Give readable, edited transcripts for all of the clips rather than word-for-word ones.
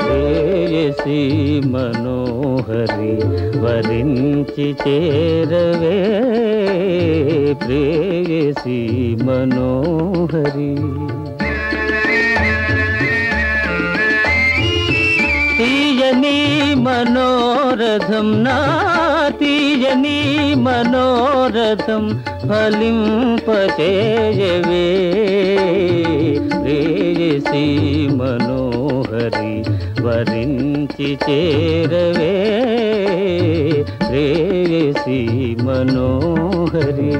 ప్రేయసి మనోహరి వరించి చేరవే ప్రేయసి మనోహరి తీయని మనోరథం నా తీయని మనోరథం ఫలింపచేయవే ప్రేయసి మనోహరి వరించి చేరవే ప్రేయసి మనోహరి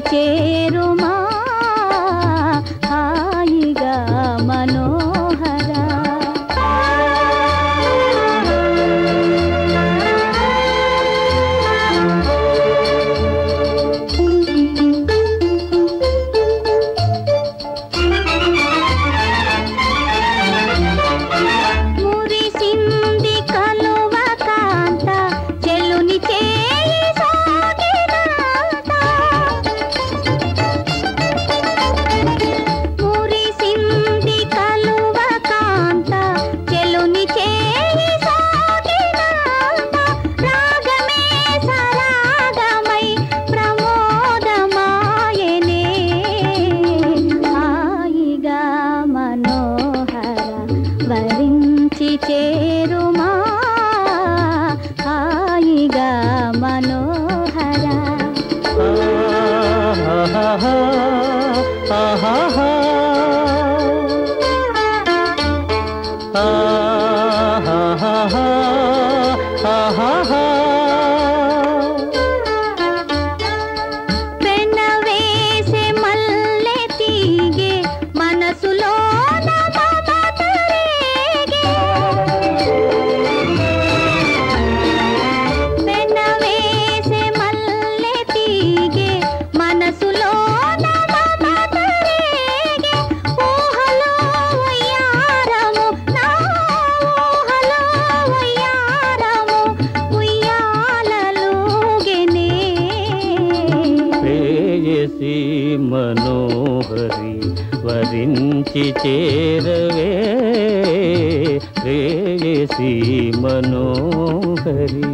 చేరుమా హాయిగా మనోహర మురిసింది కలువ కాంత చెల్లుని చేయి సాగినంత మురిసింది కలువ కాంత చెల్లుని చేయి సాగినంత రాగమే సరాగమై ప్రమోదమాయనే హాయిగా మనోహర వరించి చేరుమా హాయిగా మనోహర వెన్నవేసే మల్లె తీగే మనసులో వెన్నవేసే మల్లె తీగే మనసులో ఊహలో ఉయ్యారము నా ఊహలో ఉయ్యారము ఉయ్యాలలుగెనే ప్రేయసి మనోహరి వరించి చేరవే ప్రేయసి మనోహరి